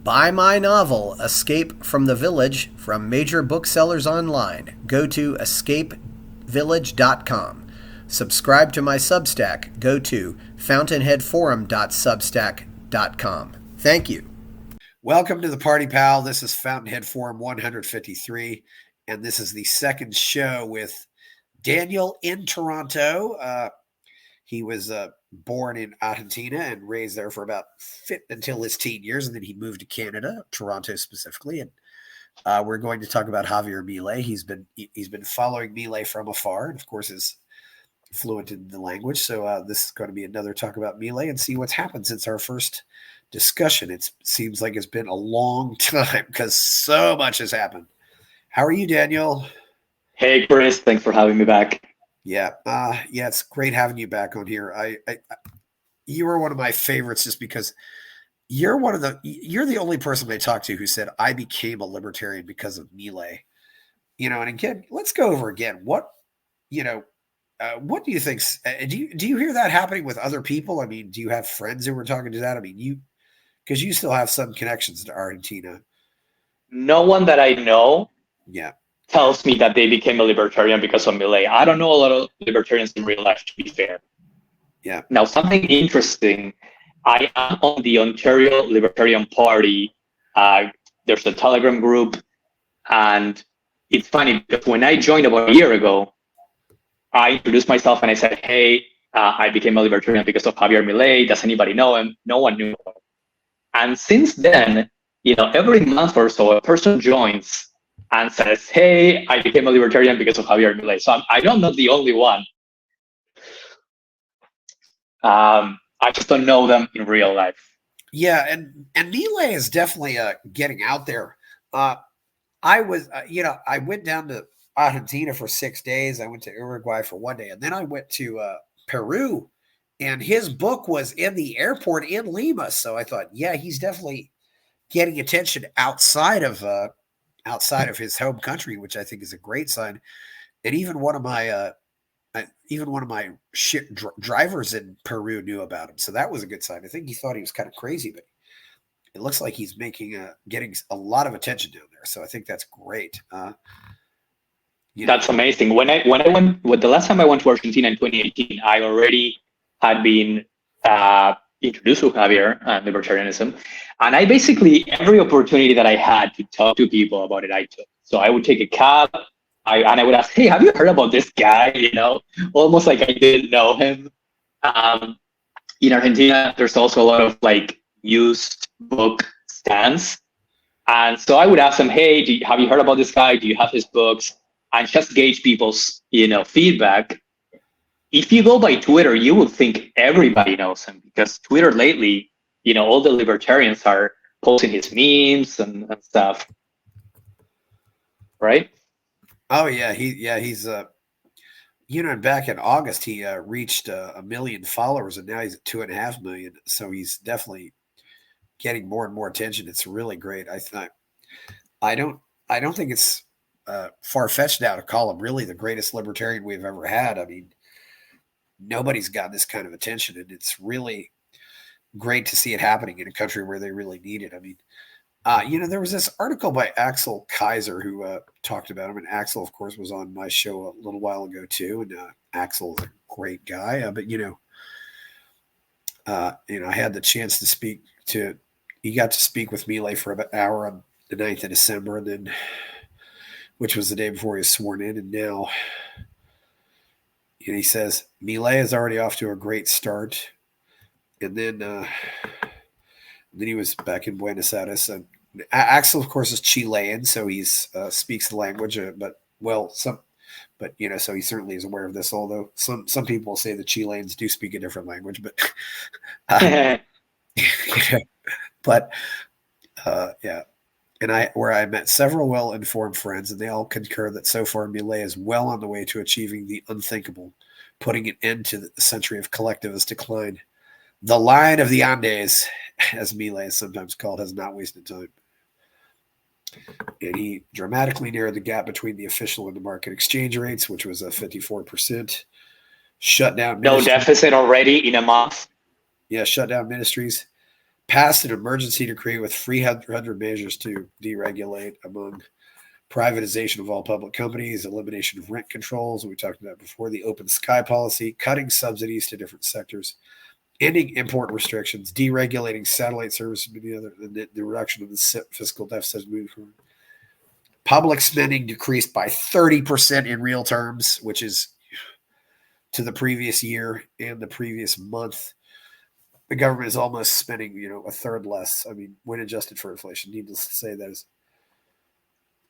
Buy my novel, Escape from the Village, from major booksellers online. Go to escapevillage.com. Subscribe to my Substack. Go to fountainheadforum.substack.com. Thank you. Welcome to the Party Pal. This is Fountainhead Forum 153, and this is the second show with Daniel in Toronto. He was born in Argentina and raised there for about until his teen years, and then he moved to Canada, Toronto specifically. And we're going to talk about Javier Milei. He's been following Milei from afar, and of course is fluent in the language. So this is going to be another talk about Milei and see what's happened since our first discussion. It seems like it's been a long time because so much has happened. How are you, Daniel? Hey, Chris. Thanks for having me back. Yeah, it's great having you back on here. You were one of my favorites just because you're the only person I talked to who said I became a libertarian because of Milei. And again, let's go over again. What do you think? Do you hear that happening with other people? I mean, do you have friends who were talking to that? I mean, because you still have some connections to Argentina. No one that I know. Yeah. Tells me that they became a libertarian because of Milei. I don't know a lot of libertarians in real life, to be fair. Yeah. Now, something interesting. I am on the Ontario Libertarian Party. There's a Telegram group, and it's funny because when I joined about a year ago, I introduced myself and I said, "Hey, I became a libertarian because of Javier Milei. Does anybody know him?" No one knew him. And since then, every month or so, a person joins and says, "Hey, I became a libertarian because of Javier Milei." So I know I'm not the only one. I just don't know them in real life. Yeah, and Milei is definitely getting out there. I was, I went down to Argentina for 6 days. I went to Uruguay for 1 day, and then I went to Peru, and his book was in the airport in Lima. So I thought, yeah, he's definitely getting attention outside of his home country, which I think is a great sign. And even one of my drivers in Peru knew about him, so that was a good sign. I think he thought he was kind of crazy, but it looks like he's getting a lot of attention down there. So I think that's great. That's amazing. When I went, the last time I went to Argentina in 2018, I already had been introduced to Javier and libertarianism. And I basically, every opportunity that I had to talk to people about it, I took. So I would take a cab and I would ask, "Hey, have you heard about this guy?" Almost like I didn't know him. In Argentina, there's also a lot of used book stands. And so I would ask them, "Hey, have you heard about this guy? Do you have his books?" And just gauge people's, feedback. If you go by Twitter, you would think everybody knows him because Twitter lately, all the libertarians are posting his memes and stuff. Right? Oh yeah. He's back in August, he reached 1 million followers, and now he's at 2.5 million. So he's definitely getting more and more attention. It's really great. I don't think it's far-fetched now to call him really the greatest libertarian we've ever had. I mean, nobody's got this kind of attention, and it's really great to see it happening in a country where they really need it. I mean, there was this article by Axel Kaiser who talked about him, and Axel, of course, was on my show a little while ago too. And Axel is a great guy, but I had the chance to speak to. He got to speak with Milei for about an hour on the 9th of December, and then, which was the day before he was sworn in, and now. And he says, Milei is already off to a great start. And then he was back in Buenos Aires. And Axel, of course, is Chilean, so he speaks the language. So he certainly is aware of this. Although some people say the Chileans do speak a different language, but yeah. And I met several well-informed friends, and they all concur that so far Milei is well on the way to achieving the unthinkable, putting an end to the century of collectivist decline. The line of the Andes, as Milei is sometimes called, has not wasted time. And he dramatically narrowed the gap between the official and the market exchange rates, which was 54%. Shut down no deficit already in a month. Yeah, shut down ministries. passed an emergency decree with 300 measures to deregulate, among privatization of all public companies, elimination of rent controls, we talked about before, the open sky policy, cutting subsidies to different sectors, ending import restrictions, deregulating satellite service, the reduction of the fiscal deficit moving forward. Public spending decreased by 30% in real terms, which is to the previous year and the previous month. The government is almost spending, a third less. I mean, when adjusted for inflation, needless to say, that is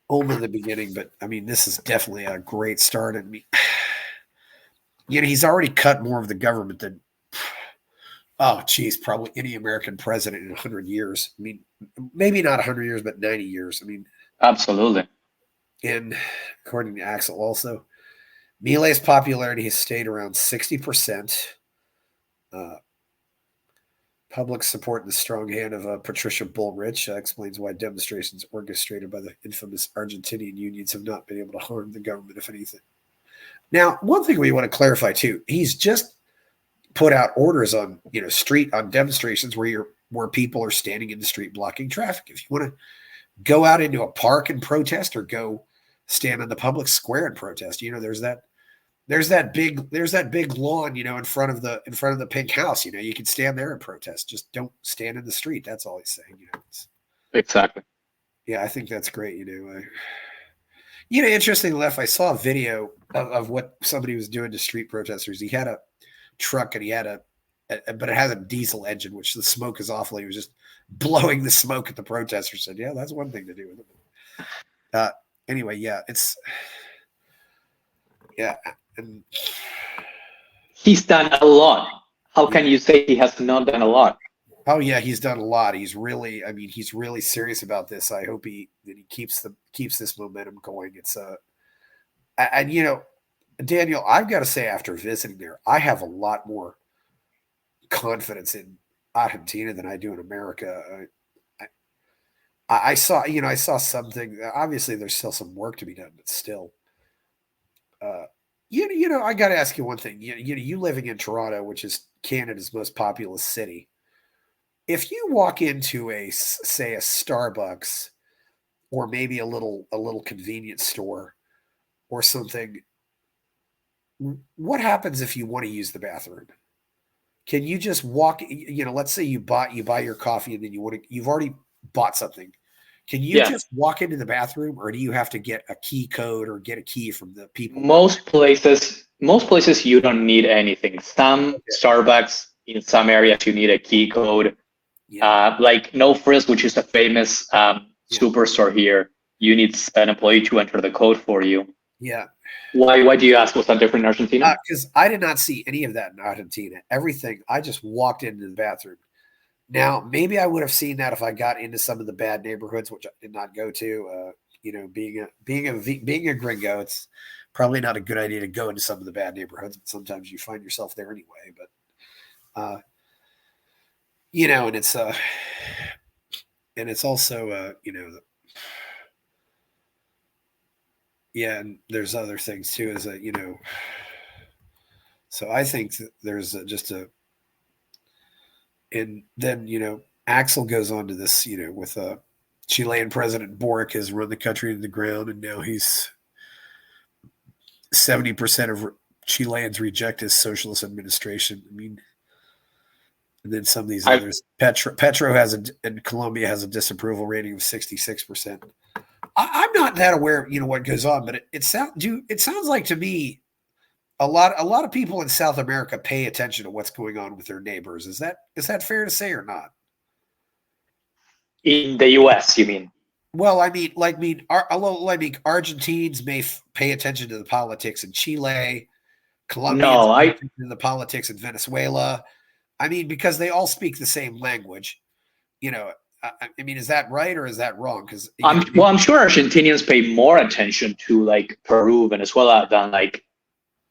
only the beginning. But I mean, this is definitely a great start. I mean, he's already cut more of the government than, probably any American president in 100 years. I mean, maybe not 100 years, but 90 years. I mean, absolutely. And according to Axel, also, Milei's popularity has stayed around 60%. Public support in the strong hand of Patricia Bullrich explains why demonstrations orchestrated by the infamous Argentinian unions have not been able to harm the government, if anything. Now, one thing we want to clarify too: he's just put out orders on on demonstrations where people are standing in the street blocking traffic. If you want to go out into a park and protest, or go stand on the public square and protest, there's that big lawn, in front of the pink house. You can stand there and protest. Just don't stand in the street. That's all he's saying. Exactly. Yeah, I think that's great. Interesting enough, I saw a video of what somebody was doing to street protesters. He had a truck, and he had but it has a diesel engine, which the smoke is awful. He was just blowing the smoke at the protesters. Said, yeah, that's one thing to do with it. Anyway, yeah, and he's done a lot. How can you say he has not done a lot? Oh yeah, he's done a lot. He's really serious about this. I hope that he keeps this momentum going. It's Daniel, I've got to say, after visiting there, I have a lot more confidence in Argentina than I do in America. I saw something. Obviously, there's still some work to be done, but still, I got to ask you one thing. You living in Toronto, which is Canada's most populous city. If you walk into a Starbucks, or maybe a little convenience store or something, what happens if you want to use the bathroom? Can you just walk? Let's say you buy your coffee, and then you've already bought something. Can you just walk into the bathroom, or do you have to get a key code or get a key from the people? Most places you don't need anything. Some Starbucks in some areas you need a key code. Yeah. Like No Frills, which is a famous superstore here, you need an employee to enter the code for you. Yeah. Why do you ask? Was that different in Argentina? Because I did not see any of that in Argentina. Everything, I just walked into the bathroom. Now, maybe I would have seen that if I got into some of the bad neighborhoods, which I did not go to. Being a gringo, it's probably not a good idea to go into some of the bad neighborhoods, but sometimes you find yourself there anyway. But and it's also and there's other things too. Is that so I think that there's and then Axel goes on to this with Chilean President Boric has run the country into the ground, and now he's 70% of Chileans reject his socialist administration. I mean, and then some of these others. Petro in Colombia has a disapproval rating of 66%. I'm not that aware of what goes on, but it sounds like to me a lot of people in South America pay attention to what's going on with their neighbors. Is that fair to say or not? In the U.S., you mean? Well, Argentines may pay attention to the politics in Chile. Colombians pay attention to the politics in Venezuela. I mean, because they all speak the same language. I mean, is that right or is that wrong? Because I'm sure Argentinians pay more attention to like Peru, Venezuela than like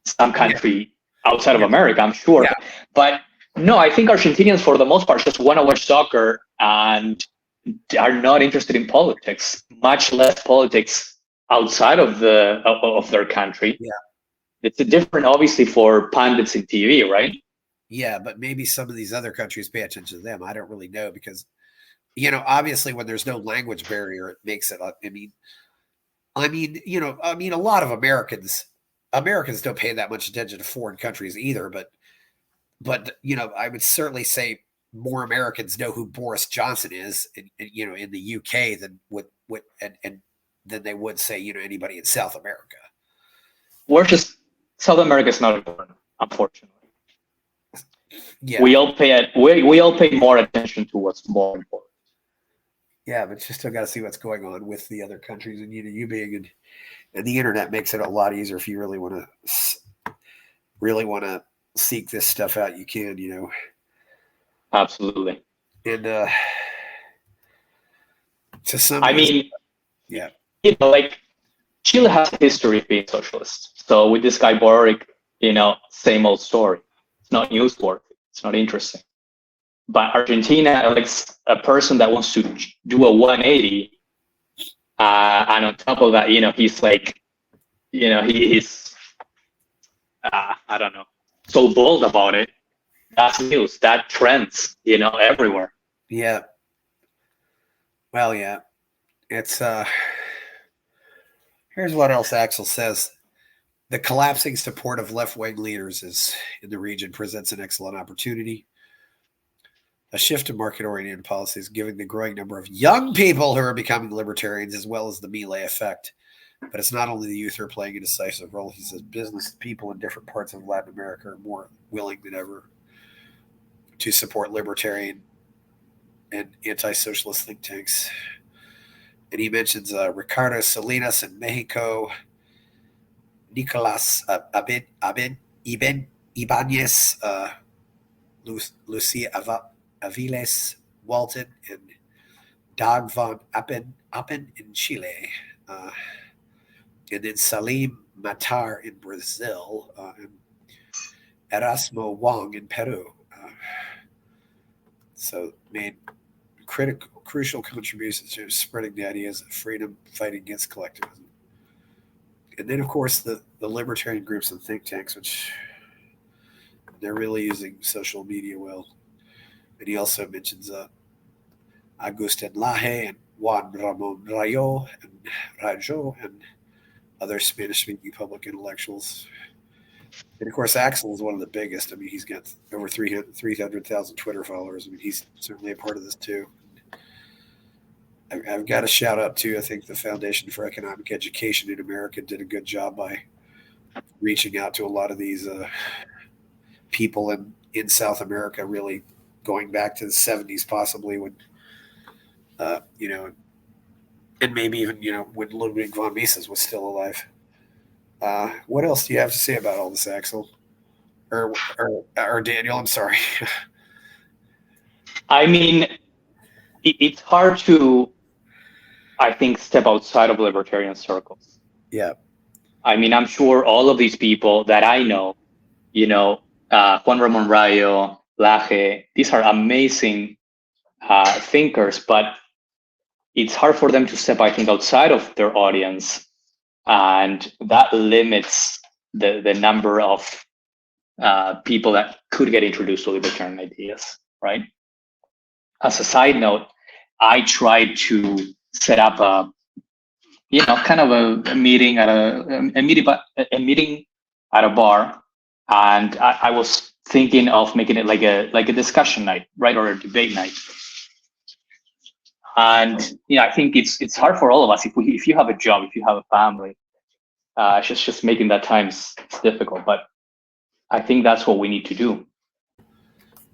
some country outside of America. I'm sure, but no, I think Argentinians for the most part just want to watch soccer and are not interested in politics. Much less politics outside of their country. Yeah, it's different, obviously, for pundits in TV, right? Yeah, but maybe some of these other countries pay attention to them. I don't really know because, obviously when there's no language barrier, it makes it. A lot of Americans don't pay that much attention to foreign countries either. But I would certainly say more Americans know who Boris Johnson is, in the UK than and than they would say anybody in South America. We're just South America is not important, unfortunately. Yeah, we all pay more attention to what's more important. Yeah, but you still got to see what's going on with the other countries, and you being and the internet makes it a lot easier if you really want to seek this stuff out. You can, Absolutely. and to some, yeah, like Chile has a history of being socialist. So with this guy Boric, same old story. It's not newsworthy. It's not interesting. But Argentina elects a person that wants to do a 180, and on top of that, he's like, he's I don't know, so bold about it. That's news. That trends, everywhere. Yeah. Well, yeah. It's here's what else Axel says. The collapsing support of left-wing leaders in the region presents an excellent opportunity. A shift to market-oriented policies, giving the growing number of young people who are becoming libertarians, as well as the Milei effect. But it's not only the youth who are playing a decisive role. He says business people in different parts of Latin America are more willing than ever to support libertarian and anti-socialist think tanks. And he mentions Ricardo Salinas in Mexico, Nicolas Ibanez, Lucia Aviles Walton, and Dag von Appen in Chile, and then Salim Matar in Brazil, and Erasmo Wong in Peru. So made crucial contributions to spreading the ideas of freedom, fighting against collectivism. And then, of course, the libertarian groups and think tanks, which they're really using social media well. And he also mentions Agustin Laje and Juan Ramon Rayo and other Spanish-speaking public intellectuals. And of course, Axel is one of the biggest. I mean, he's got over 300,000 Twitter followers. I mean, he's certainly a part of this too. I've got a shout out to, I think, the Foundation for Economic Education in America did a good job by reaching out to a lot of these people in South America, really going back to the 70s, possibly when, and maybe even, when Ludwig von Mises was still alive. What else do you have to say about all this, Axel? Or Daniel, I'm sorry. I mean, it's hard to, I think, step outside of libertarian circles. Yeah. I mean, I'm sure all of these people that I know, Juan Ramon Rayo, Laje, these are amazing thinkers, but it's hard for them to step, I think, outside of their audience. And that limits the number of people that could get introduced to libertarian ideas, right? As a side note, I tried to set up a meeting at a meeting at a bar, and I was thinking of making it like a discussion night, right, or a debate night. And I think it's hard for all of us if you have a job, if you have a family, just making that time is difficult. But I think that's what we need to do.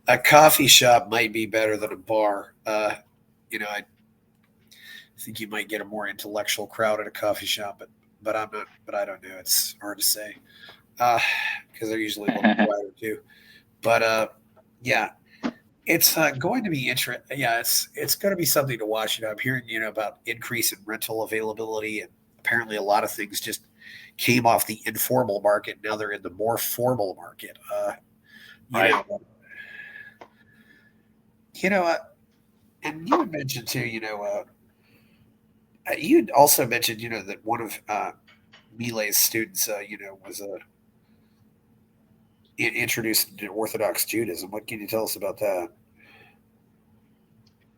A coffee shop might be better than a bar. I think you might get a more intellectual crowd at a coffee shop, but I'm not. But I don't know. It's hard to say because they're usually a little quieter too. But yeah, it's going to be interesting. Yeah, it's going to be something to watch. I'm hearing about increase in rental availability, and apparently a lot of things just came off the informal market. Now they're in the more formal market. Right. And you mentioned too. You also mentioned that one of Milei's students, was introduced into Orthodox Judaism. What can you tell us about that?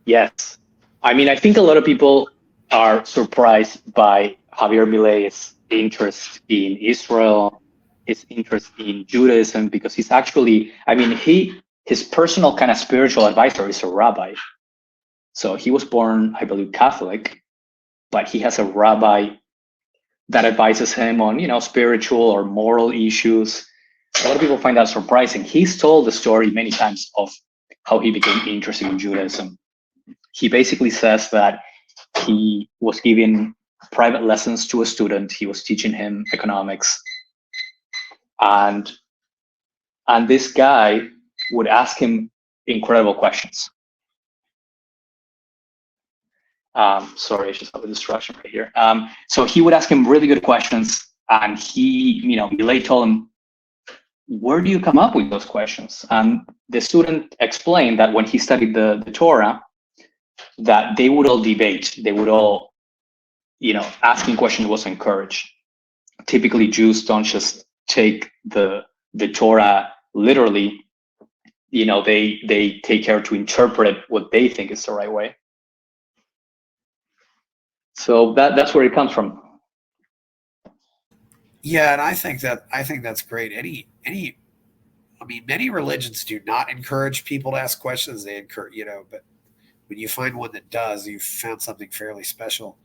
Yes. I mean, I think a lot of people are surprised by Javier Milei's interest in Israel, his interest in Judaism, because he's actually, I mean, his personal kind of spiritual advisor is a rabbi. So he was born, I believe, Catholic, but he has a rabbi that advises him on, spiritual or moral issues. A lot of people find that surprising. He's told the story many times of how he became interested in Judaism. He basically says that he was giving private lessons to a student. He was teaching him economics, and this guy would ask him incredible questions. Sorry, I just have a distraction right here. So he would ask him really good questions, and Milei told him, "Where do you come up with those questions?" And the student explained that when he studied the Torah, that they would all debate. They would all, asking questions was encouraged. Typically, Jews don't just take the Torah literally. They take care to interpret what they think is the right way. So that's where it comes from. Yeah, and I think that's great. Many religions do not encourage people to ask questions. They encourage, but when you find one that does, you've found something fairly special.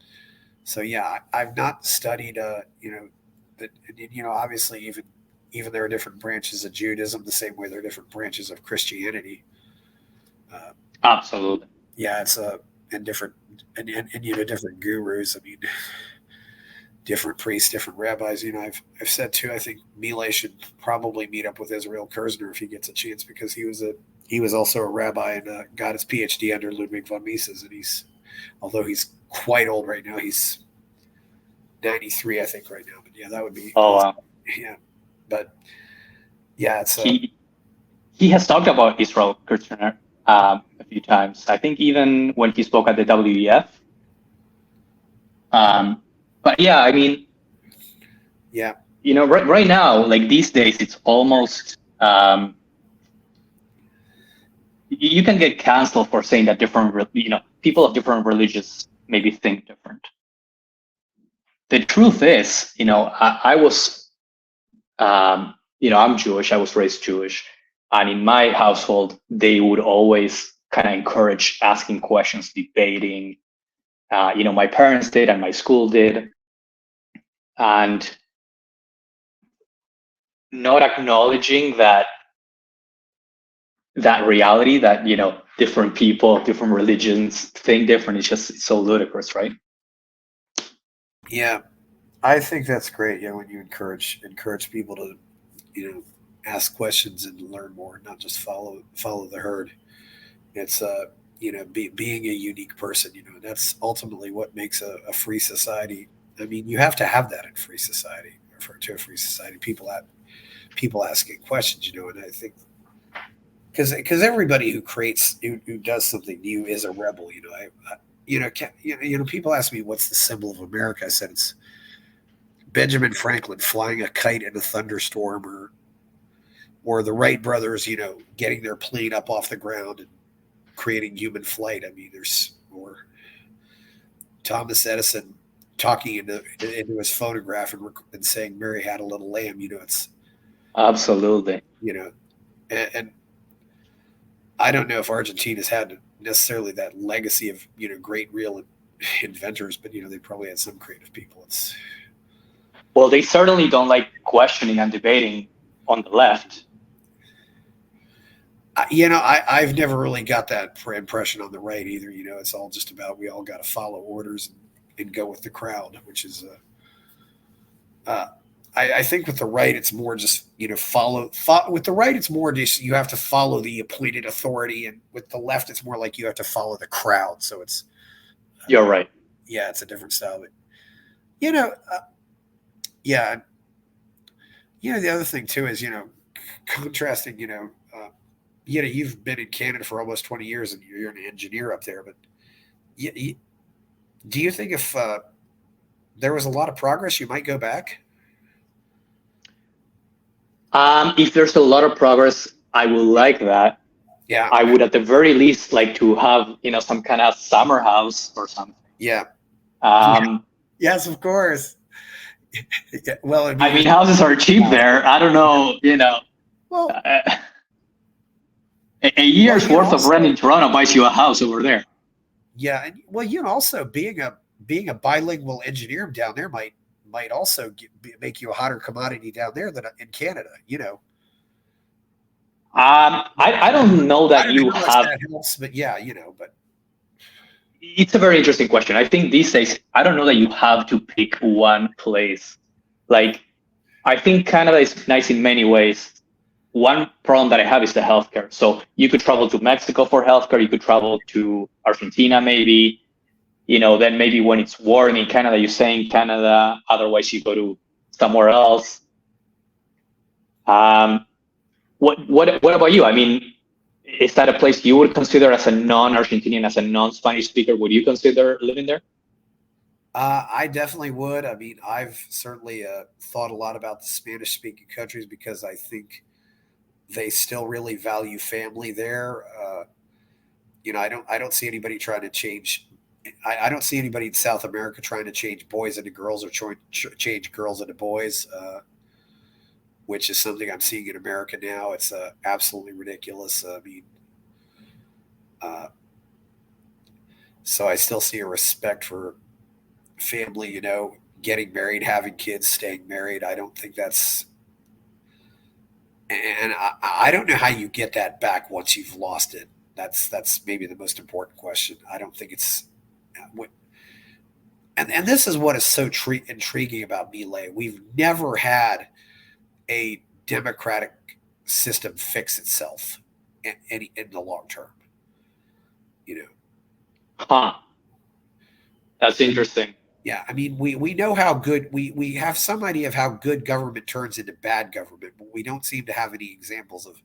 So yeah, I've not studied, obviously even there are different branches of Judaism, the same way there are different branches of Christianity. Absolutely. Yeah, it's and different and different gurus. I mean, different priests, different rabbis. I've said too. I think Milei should probably meet up with Israel Kirzner if he gets a chance, because he was also a rabbi and got his PhD under Ludwig von Mises, and although he's quite old right now, he's 93, I think, right now. But yeah, that would be. Oh, wow. Yeah, but yeah, it's he has talked about Israel Kirzner a few times. I think even when he spoke at the WEF. But yeah, I mean, yeah, right now, like these days, it's almost you can get canceled for saying that people of different religions maybe think different. The truth is, I was, I'm Jewish. I was raised Jewish, and in my household, they would always kind of encourage asking questions, debating. My parents did, and my school did, and not acknowledging that reality that different people, different religions think different. It's so ludicrous, right? yeah. I think that's great. Yeah, when you encourage people to, ask questions and learn more, not just follow the herd. It's being a unique person. That's ultimately what makes a free society. I mean, you have to have that in free society. Refer to a free society, people asking questions. And I think because everybody who does something new is a rebel. People ask me what's the symbol of America. I said it's Benjamin Franklin flying a kite in a thunderstorm, or the Wright brothers, getting their plane up off the ground and creating human flight. I mean, or Thomas Edison talking into his phonograph and saying Mary had a little lamb. It's absolutely. And I don't know if Argentina's had necessarily that legacy of great real inventors, but they probably had some creative people. Well, they certainly don't like questioning and debating on the left. I've never really got that impression on the right either. It's all just about we all got to follow orders and go with the crowd, which is I think with the right it's more just follow. With the right it's more just you have to follow the appointed authority, and with the left it's more like you have to follow the crowd. So it's you're right. Yeah, it's a different style, but yeah. The other thing too is contrasting. You've been in Canada for almost 20 years and you're an engineer up there, but do you think if there was a lot of progress, you might go back? If there's a lot of progress, I would like that. Yeah. I would, at the very least, like to have, some kind of summer house or something. Yeah. Um, Yes, of course. Well, I mean, houses are cheap there. I don't know, Well, a year's worth of rent in Toronto buys you a house over there. Yeah, and also being a bilingual engineer down there might also make you a hotter commodity down there than in Canada. I don't know that you have. That helps, but yeah, but it's a very interesting question. I think these days, I don't know that you have to pick one place. Like, I think Canada is nice in many ways. One problem that I have is the healthcare. So you could travel to Mexico for healthcare. You could travel to Argentina, maybe. Then maybe when it's warm in Canada, you stay in Canada. Otherwise, you go to somewhere else. What about you? I mean, is that a place you would consider as a non-Argentinian, as a non-Spanish speaker? Would you consider living there? I definitely would. I mean, I've certainly thought a lot about the Spanish-speaking countries because I think they still really value family there. I don't see anybody trying to change. I don't see anybody in South America trying to change boys into girls or change girls into boys, which is something I'm seeing in America now. It's absolutely ridiculous. I mean, so I still see a respect for family, getting married, having kids, staying married. I don't think that's, and I don't know how you get that back once you've lost it. That's maybe the most important question. I don't think it's what, and this is what is so intriguing about Milei. We've never had a democratic system fix itself in the long term. Huh. That's interesting. Yeah, I mean, we know how good we have some idea of how good government turns into bad government, but we don't seem to have any examples of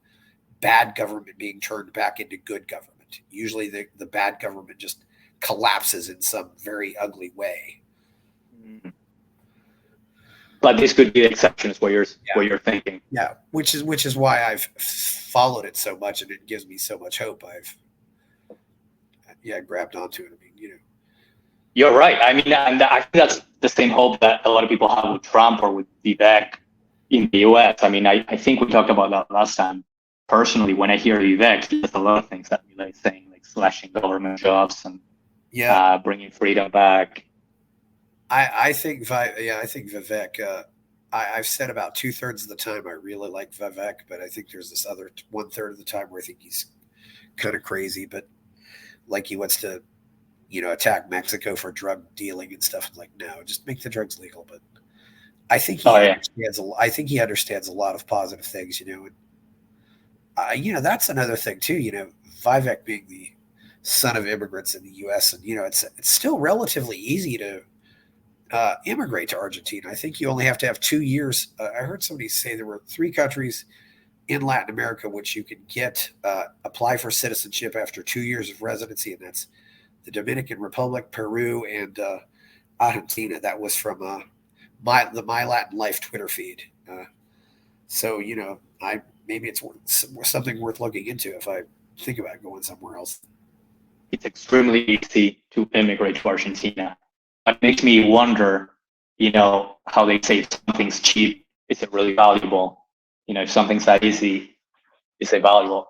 bad government being turned back into good government. Usually the bad government just collapses in some very ugly way. But this could be the exception, is what you're thinking. Yeah, which is why I've followed it so much, and it gives me so much hope. I've grabbed onto it. I mean, You're right. I mean, and I think that's the same hope that a lot of people have with Trump or with Vivek in the US. I mean, I think we talked about that last time. Personally, when I hear Vivek, there's a lot of things that Milei is saying, like slashing government jobs and bringing freedom back. I think Vivek. I've said about 2/3 of the time I really like Vivek, but I think there's this other 1/3 of the time where I think he's kind of crazy. But like he wants to, attack Mexico for drug dealing and stuff. I'm like, no, just make the drugs legal. But I think he understands a lot of positive things, and that's another thing too. Vivek being the son of immigrants in the U.S. and it's still relatively easy to immigrate to Argentina. I think you only have to have 2 years. I heard somebody say there were 3 countries in Latin America which you can apply for citizenship after 2 years of residency, and that's the Dominican Republic, Peru, and Argentina. That was from the My Latin Life Twitter feed. So maybe it's something worth looking into if I think about going somewhere else. It's extremely easy to immigrate to Argentina. It makes me wonder, how they say if something's cheap, is it really valuable? If something's that easy, is it valuable?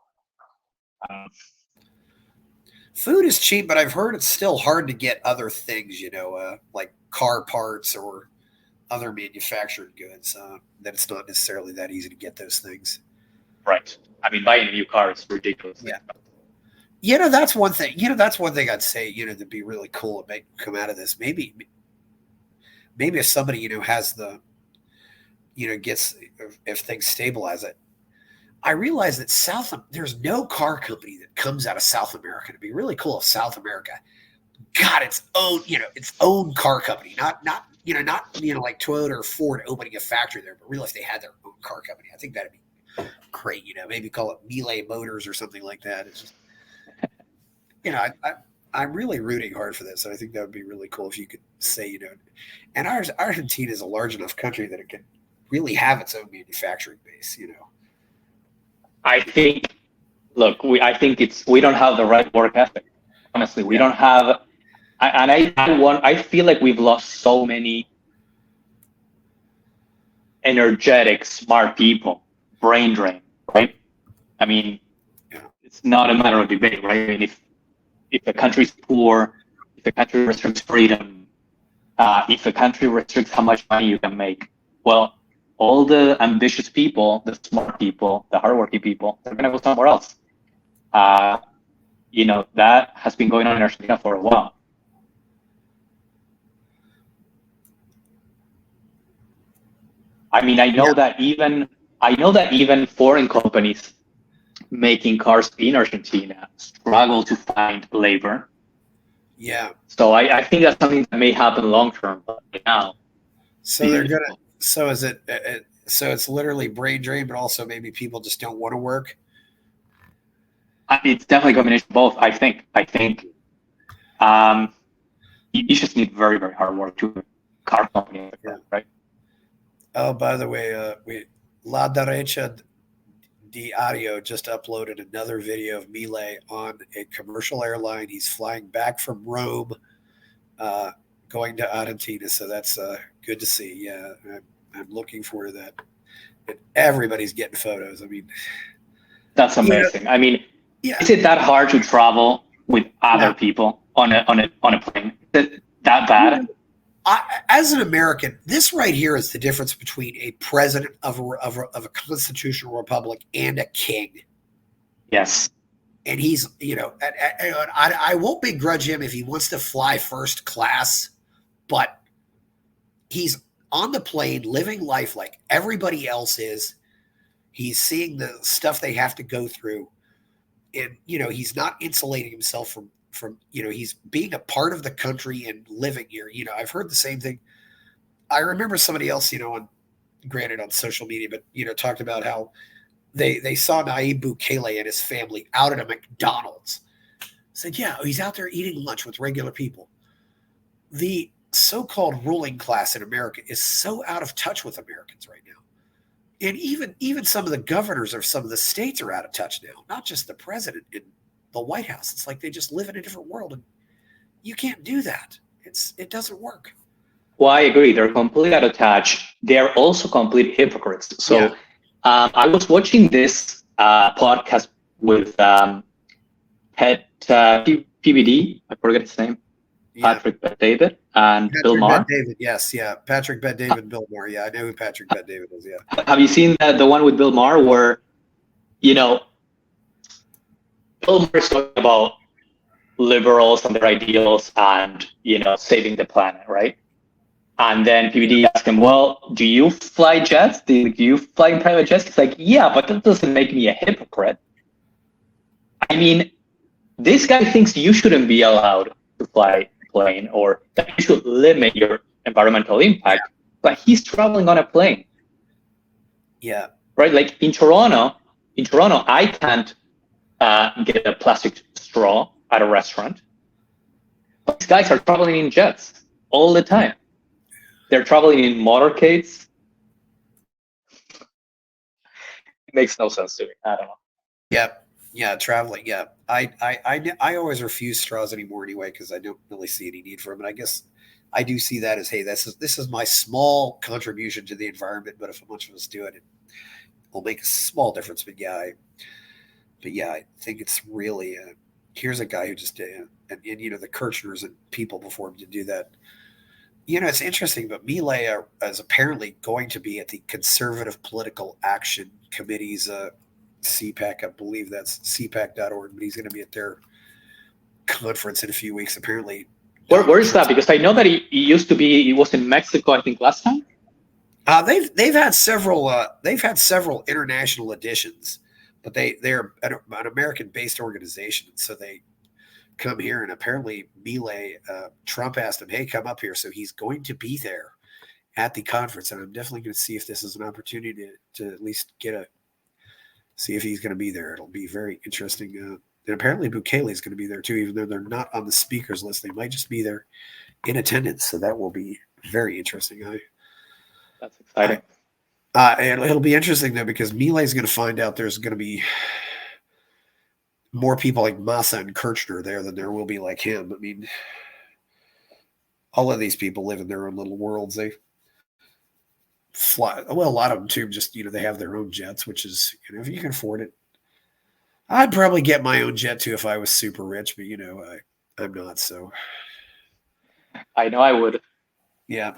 Food is cheap, but I've heard it's still hard to get other things, like car parts or other manufactured goods, that it's not necessarily that easy to get those things. Right. I mean, buying a new car is ridiculous. Yeah. That's one thing. That's one thing I'd say, to be really cool and come out of this. Maybe if somebody, has the, gets, if things stabilize it. I realize that there's no car company that comes out of South America. It'd be really cool if South America got its own car company, not like Toyota or Ford opening a factory there, but really if they had their own car company. I think that'd be great. Maybe call it Milei Motors or something like that. It's just, I'm really rooting hard for this. I think that would be really cool if you could say, and Argentina is a large enough country that it could really have its own manufacturing base. I think, look, I think we don't have the right work ethic. Honestly, we don't have, and I feel like we've lost so many energetic, smart people, brain drain, right? I mean, it's not a matter of debate, right? I mean, if a country's poor, if a country restricts freedom, if a country restricts how much money you can make, well, all the ambitious people, the smart people, the hardworking people, they're going to go somewhere else. That has been going on in Argentina for a while. I mean, I know that even foreign companies making cars in Argentina struggle to find labor. Yeah. So I think that's something that may happen long term, but right now. So they're gonna. So is it? So it's literally brain drain, but also maybe people just don't want to work. It's definitely a combination of both. I think you just need very, very hard work to car company, right? Oh, by the way, La Derecha Diario just uploaded another video of Milei on a commercial airline. He's flying back from Rome, going to Argentina. So that's good to see. Yeah, I'm looking forward to that. And everybody's getting photos. I mean, that's amazing. I mean, is it that hard to travel with other people on a plane? Is it that bad? As an American, this right here is the difference between a president of a constitutional republic and a king. Yes. And he's, I won't begrudge him if he wants to fly first class, but he's on the plane living life like everybody else is. He's seeing the stuff they have to go through. And, he's not insulating himself from, he's being a part of the country and living here. I've heard the same thing. I remember somebody else, granted on social media, but, talked about how they saw Nayib Bukele and his family out at a McDonald's. Said, yeah, he's out there eating lunch with regular people. The so-called ruling class in America is so out of touch with Americans right now. And even some of the governors of some of the states are out of touch now, not just the president in the White House. It's like they just live in a different world, and you can't do that. It doesn't work. Well, I agree. They're completely out of touch. They're also complete hypocrites. So I was watching this podcast with PBD. I forget his name. Patrick Bet-David and Bill Maher. Bet-David, yes, yeah. Patrick Bet-David and Bill Maher. Yeah, I know who Patrick Bet-David is, yeah. Have you seen the one with Bill Maher where, Bill Maher is talking about liberals and their ideals and, saving the planet, right? And then PBD asked him, well, do you fly jets? Do you fly in private jets? He's like, yeah, but that doesn't make me a hypocrite. I mean, this guy thinks you shouldn't be allowed to fly plane or that you should limit your environmental impact, but he's traveling on a plane. Yeah. Right? Like in Toronto, I can't get a plastic straw at a restaurant. But these guys are traveling in jets all the time. They're traveling in motorcades. It makes no sense to me. I don't know. Yeah, traveling. Yeah, I always refuse straws anymore anyway because I don't really see any need for them. And I guess I do see that as, hey, this is my small contribution to the environment. But if a bunch of us do it, it will make a small difference. But I think it's really here's a guy who just did, and the Kirchners and people before him to do that. It's interesting, but Milei is apparently going to be at the Conservative Political Action Committee's CPAC, I believe that's CPAC.org, but he's going to be at their conference in a few weeks. Apparently, where is that? Because I know that he was in Mexico, I think, last time. They've had several international editions, but they're an American-based organization, so they come here. And apparently, Milei, Trump asked him, "Hey, come up here," so he's going to be there at the conference, and I'm definitely going to see if this is an opportunity to at least see if he's going to be there. It'll be very interesting. And apparently Bukele is going to be there too, even though they're not on the speakers list. They might just be there in attendance. So that will be very interesting. That's exciting. It'll be interesting though, because Milei's going to find out there's going to be more people like Massa and Kirchner there than there will be like him. I mean, all of these people live in their own little worlds. They fly. Well, a lot of them too. Just they have their own jets, which is if you can afford it. I'd probably get my own jet too if I was super rich, but I'm not. So I know I would. Yeah.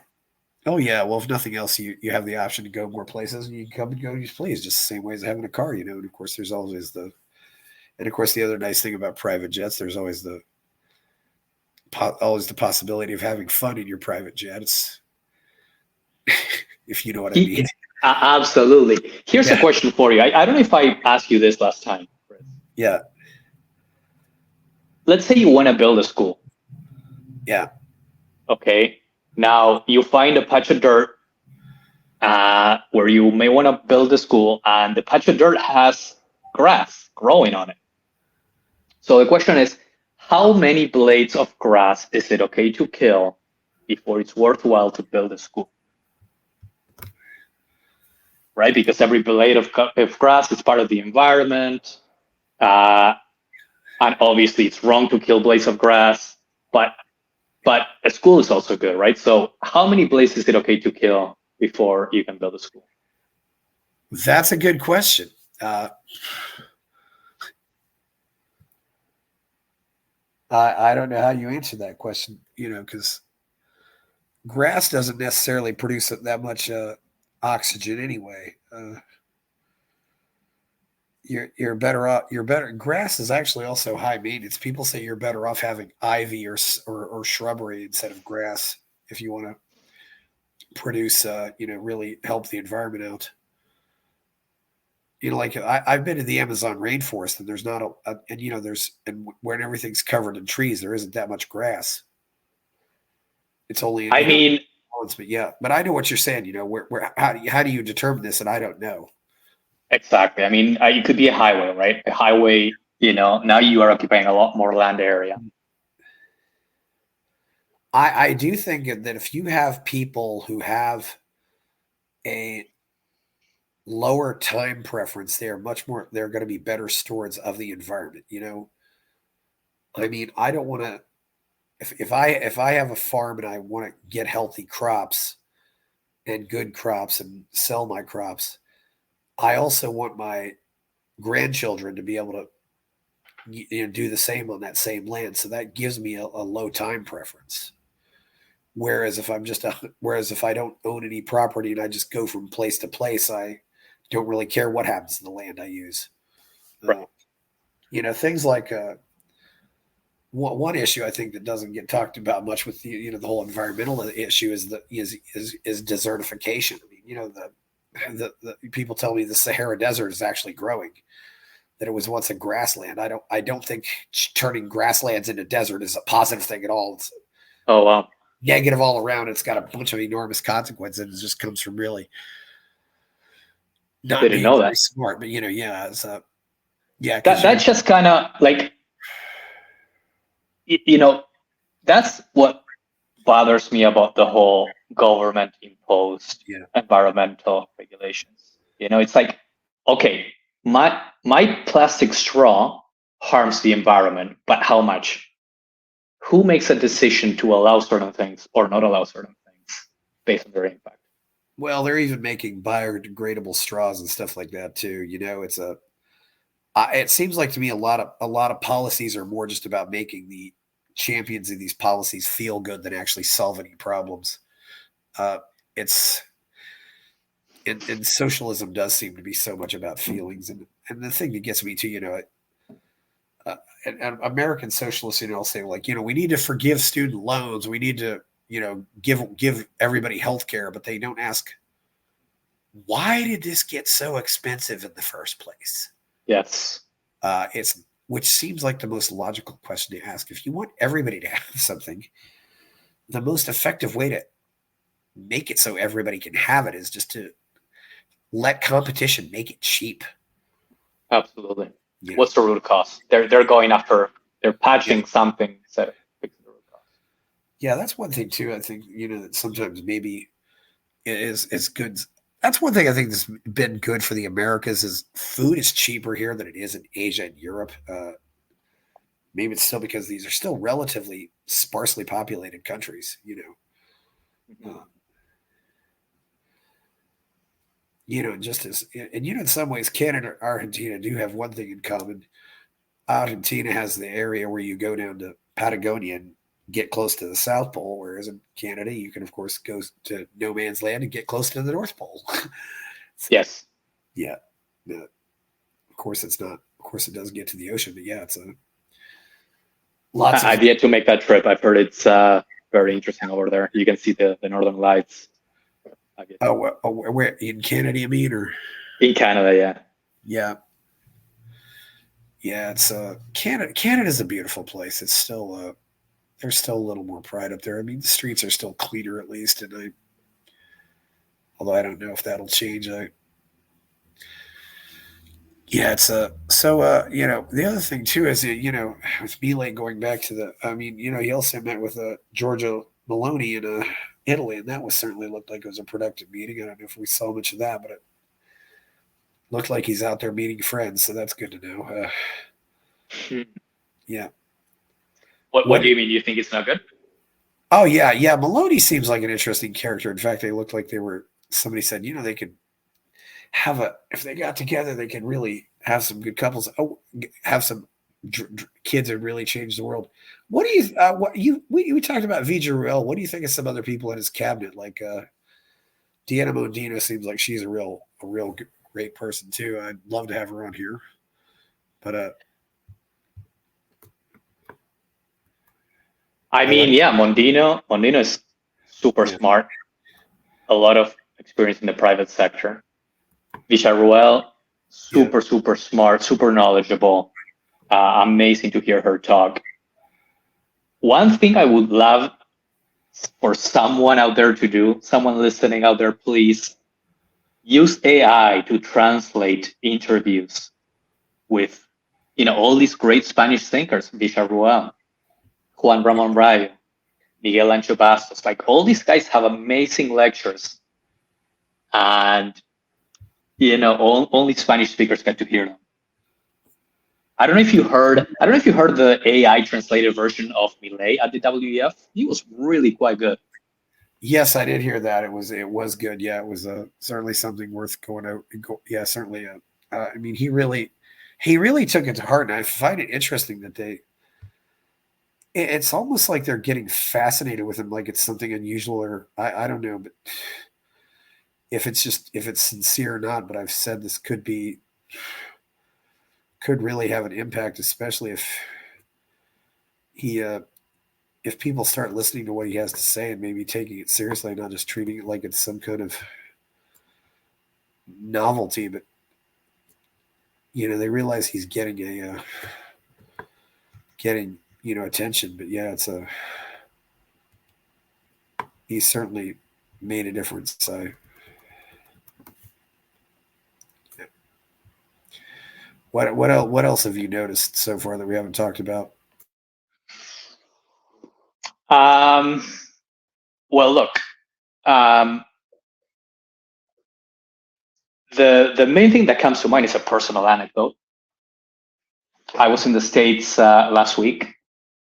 Oh yeah. Well, if nothing else, you have the option to go more places, and you can come and go as you please, just the same way as having a car. And of course, there's always the other nice thing about private jets, there's always the possibility of having fun in your private jet. It's, if you know what I mean. Absolutely. Here's a question for you. I don't know if I asked you this last time, Chris. Yeah. Let's say you want to build a school. Yeah. Okay. Now you find a patch of dirt where you may want to build a school, and the patch of dirt has grass growing on it. So the question is, how many blades of grass is it okay to kill before it's worthwhile to build a school? Right? Because every blade of grass is part of the environment. And obviously it's wrong to kill blades of grass, but a school is also good, right? So how many blades is it okay to kill before you can build a school? That's a good question. I don't know how you answer that question, because grass doesn't necessarily produce that much oxygen anyway. You're better off. Grass is actually also high maintenance. People say you're better off having ivy or shrubbery instead of grass if you want to produce, really help the environment out. Like I've been to the Amazon rainforest, and there's not and when everything's covered in trees, there isn't that much grass. It's only, but I know what you're saying. How do you determine this? And I don't know. Exactly. I mean, it could be a highway, right? A highway. Now you are occupying a lot more land area. I do think that if you have people who have a lower time preference, they're going to be better stewards of the environment. I mean, I don't want to, if I have a farm and I want to get healthy crops and good crops and sell my crops, I also want my grandchildren to be able to do the same on that same land. So that gives me a low time preference. Whereas if I don't own any property and I just go from place to place, I don't really care what happens to the land I use. Right. Things like one issue I think that doesn't get talked about much with the whole environmental issue is desertification. I mean, the people tell me the Sahara Desert is actually growing, that it was once a grassland. I don't think turning grasslands into desert is a positive thing at all. It's negative all around. It's got a bunch of enormous consequences. It just comes from really not being very smart. But that's just kind of like, that's what bothers me about the whole government imposed environmental regulations. It's like, okay, my plastic straw harms the environment, but how much? Who makes a decision to allow certain things or not allow certain things based on their impact? Well, they're even making biodegradable straws and stuff like that too. It seems like to me a lot of policies are more just about making the champions of these policies feel good than actually solve any problems. And socialism does seem to be so much about feelings. And the thing that gets me to, and American socialists, will say like, we need to forgive student loans. We need to, give everybody health care, but they don't ask, why did this get so expensive in the first place? Yes. Which seems like the most logical question to ask. If you want everybody to have something, the most effective way to make it so everybody can have it is just to let competition make it cheap. Absolutely. What's the root cause? They're going after, they're patching something instead of fixing the root cause. Yeah, that's one thing too. I think, that sometimes maybe it is good. that's one thing I think that's been good for the Americas is food is cheaper here than it is in Asia and Europe. Maybe it's still because these are still relatively sparsely populated countries, just as, and in some ways, Canada and Argentina do have one thing in common. Argentina has the area where you go down to Patagonia and get close to the South Pole, whereas in Canada, you can, of course, go to no man's land and get close to the North Pole. Yes. Yeah. Of course, it's not. Of course, it doesn't get to the ocean, but yeah, it's a lots. I've yet to make that trip. I've heard it's very interesting over there. You can see the Northern Lights. Where in Canada, you mean, or in Canada? Yeah. Yeah. Yeah, it's Canada. Canada's a beautiful place. It's still there's still a little more pride up there. I mean, the streets are still cleaner at least, and although I don't know if that'll change. Yeah, it's the other thing too is with Milei going back to he also met with Giorgia Meloni in Italy, and that was certainly looked like it was a productive meeting. I don't know if we saw much of that, but it looked like he's out there meeting friends, so that's good to know. Yeah. What do you mean? You think it's not good? Oh yeah. Maloney seems like an interesting character. In fact, they looked like somebody said, they could if they got together, they could really have some good couples. Oh, have some kids and really change the world. What do we talked about Villarreal. What do you think of some other people in his cabinet? Like Diana Mondino seems like she's a real great person too. I'd love to have her on here, but Mondino is super smart. A lot of experience in the private sector. Villarreal, super smart, super knowledgeable. Amazing to hear her talk. One thing I would love for someone out there to do, someone listening out there, please use AI to translate interviews with, all these great Spanish thinkers, Villarreal, Juan Ramon Rayo, Miguel Ancho Bastos. Like, all these guys have amazing lectures, and only Spanish speakers get to hear them. I don't know if you heard the AI translated version of Milei at the WEF. He was really quite good. Yes, I did hear that. It was good. Yeah, it was certainly something worth going out. Yeah, certainly. He really took it to heart, and I find it interesting that it's almost like they're getting fascinated with him, like it's something unusual, or I don't know, but if it's sincere or not. But I've said this could really have an impact, especially if people start listening to what he has to say and maybe taking it seriously, not just treating it like it's some kind of novelty, but they realize he's getting attention. But yeah, he's certainly made a difference. What else have you noticed so far that we haven't talked about? Well, look, the main thing that comes to mind is a personal anecdote. I was in the States last week.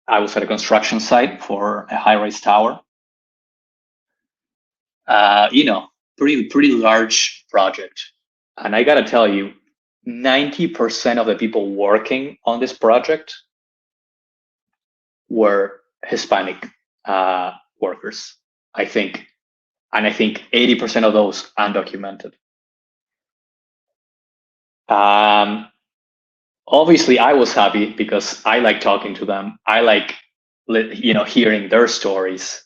I was at a construction site for a high-rise tower. Pretty large project. And I gotta tell you, 90% of the people working on this project were Hispanic workers, I think. And I think 80% of those undocumented. Obviously, I was happy because I like talking to them. I like, hearing their stories.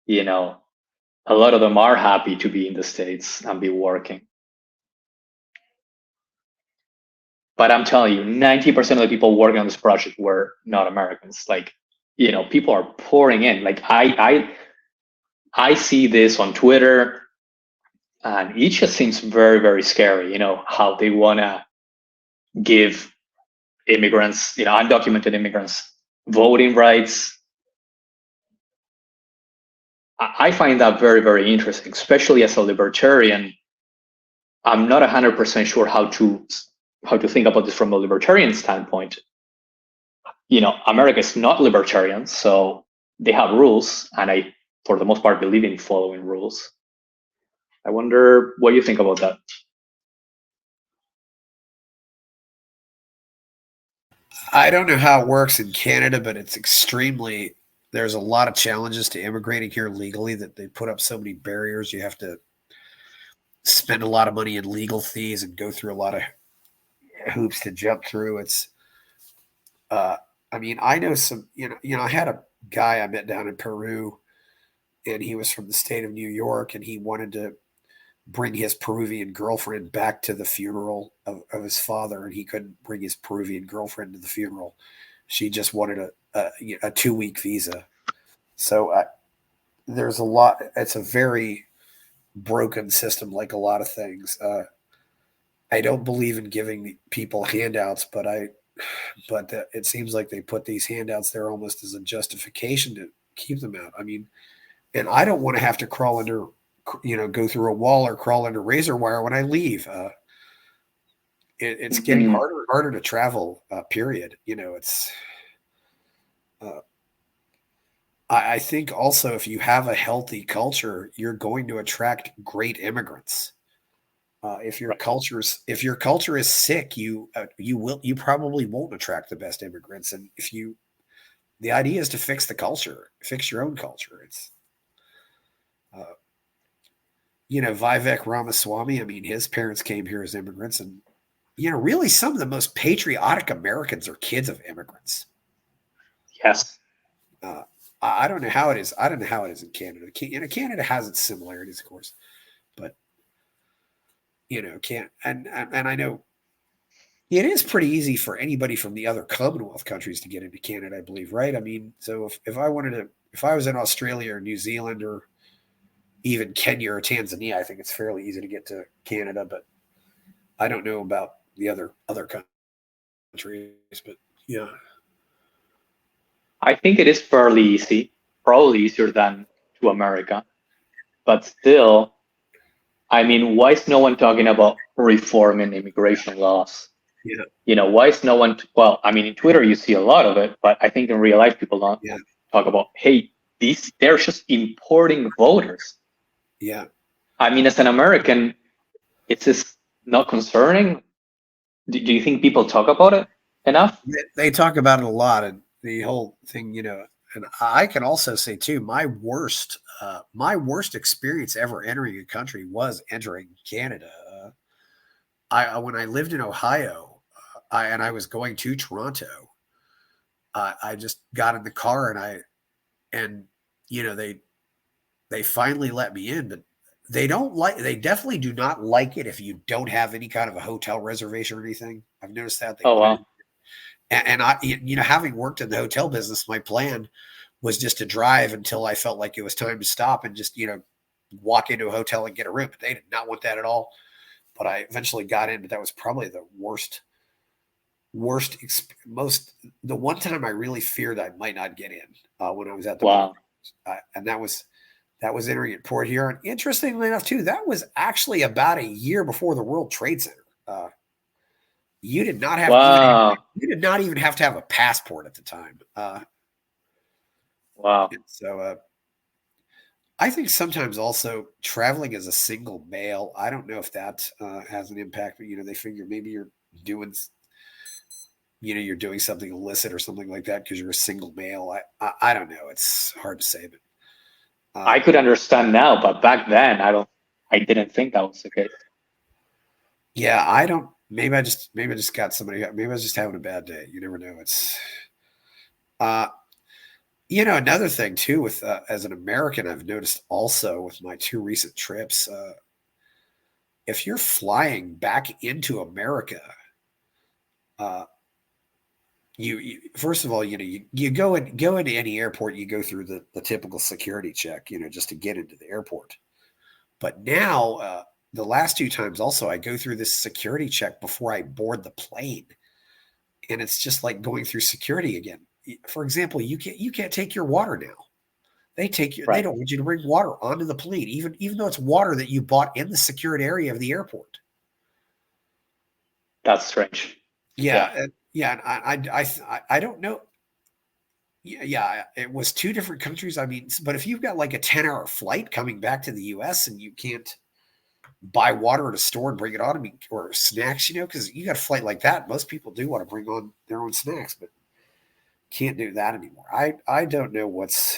A lot of them are happy to be in the States and be working. But I'm telling you, 90% of the people working on this project were not Americans. Like, people are pouring in. Like, I see this on Twitter, and it just seems very, very scary, how they want to give immigrants, undocumented immigrants, voting rights. I find that very, very interesting, especially as a libertarian. I'm not 100% sure how to think about this from a libertarian standpoint. America is not libertarian, so they have rules, and I, for the most part, believe in following rules. I wonder what you think about that. I don't know how it works in Canada, but it's extremely, there's a lot of challenges to immigrating here legally, that they put up so many barriers. You have to spend a lot of money in legal fees and go through a lot of hoops to jump through. It's, I mean, I know some, I had a guy I met down in Peru, and he was from the state of New York, and he wanted to bring his Peruvian girlfriend back to the funeral of his father, and he couldn't bring his Peruvian girlfriend to the funeral. She just wanted a 2-week visa. So there's a lot. It's a very broken system, like a lot of things. I don't believe in giving people handouts, but it seems like they put these handouts there almost as a justification to keep them out. I mean, and I don't want to have to crawl under, go through a wall or crawl under razor wire when I leave. It's getting harder and harder to travel, period. It's, I think also, if you have a healthy culture, you're going to attract great immigrants. If your culture is sick, you probably won't attract the best immigrants. And the idea is to fix the culture, fix your own culture. It's, Vivek Ramaswamy. I mean, his parents came here as immigrants, and really some of the most patriotic Americans are kids of immigrants. Yes. I don't know how it is. I don't know how it is in Canada. Canada has its similarities, of course, but can't. And I know it is pretty easy for anybody from the other Commonwealth countries to get into Canada, I believe, right? I mean, so if I was in Australia or New Zealand or even Kenya or Tanzania, I think it's fairly easy to get to Canada, but I don't know about the other countries, but yeah. I think it is fairly easy, probably easier than to America, but still, I mean, why is no one talking about reforming immigration laws? Yeah. Why is no one? Well, I mean, in Twitter you see a lot of it, but I think in real life people don't talk about, hey, they're just importing voters. Yeah. I mean, as an American, it's just not concerning. Do you think people talk about it enough? They talk about it a lot, and the whole thing, and I can also say too, my worst experience ever entering a country was entering Canada. When I lived in Ohio, and I was going to Toronto, I just got in the car, and they finally let me in, but they definitely do not like it if you don't have any kind of a hotel reservation or anything. I've noticed that. Wow. And I, having worked in the hotel business, my plan was just to drive until I felt like it was time to stop and just, walk into a hotel and get a room. But they did not want that at all. But I eventually got in, but that was probably the the one time I really feared I might not get in, when I was at the wow. And that was entering at Port Huron. Interestingly enough, too, that was actually about a year before the World Trade Center. You did not have you did not even have to have a passport at the time. Wow. So I think sometimes also traveling as a single male, I don't know if that has an impact, but they figure maybe you're doing something illicit or something like that because you're a single male. I don't know. It's hard to say, but I could understand now, but back then I didn't think that was the case. Yeah, I don't. Maybe I just got somebody. Maybe I was just having a bad day. You never know. It's, another thing too with as an American, I've noticed also with my 2 recent trips, if you're flying back into America, you first of all, you go into any airport, you go through the typical security check, just to get into the airport. But now, the last 2 times also, I go through this security check before I board the plane, and it's just like going through security again. For example, you can't take your water now. They don't want you to bring water onto the plane, even though it's water that you bought in the secured area of the airport. That's strange. Yeah. I don't know. Yeah, it was two different countries. I mean, but if you've got like a 10-hour flight coming back to the US and you can't buy water at a store and bring it on, I mean, or snacks, because you got a flight like that, most people do want to bring on their own snacks, but can't do that anymore. I don't know what's,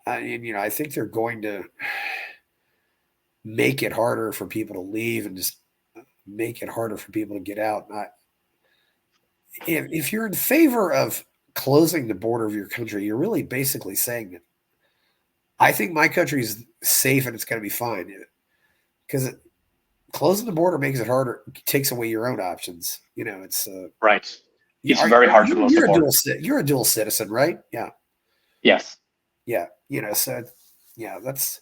and I think they're going to make it harder for people to leave and just make it harder for people to get out. If you're in favor of closing the border of your country, you're really basically saying that I think my country is safe and it's going to be fine, because closing the border makes it harder, takes away your own options. It's right. It's very hard to close the border. You're a dual citizen, right? Yeah. Yes. Yeah. So yeah, that's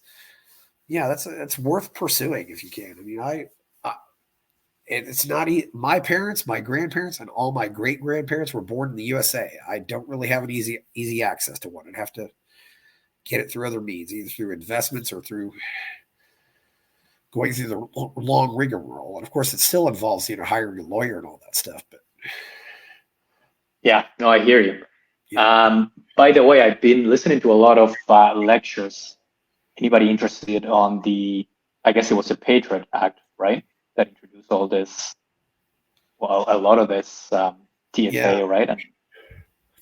worth pursuing if you can. I mean, it's not my parents, my grandparents, and all my great grandparents were born in the USA. I don't really have an easy access to one. I'd have to get it through other means, either through investments or through going through the long rigmarole. And of course, it still involves hiring a lawyer and all that stuff. But yeah, no, I hear you. Yeah. By the way, I've been listening to a lot of lectures. Anybody interested on I guess it was the Patriot Act, right? That introduced all this, a lot of this TSA, right?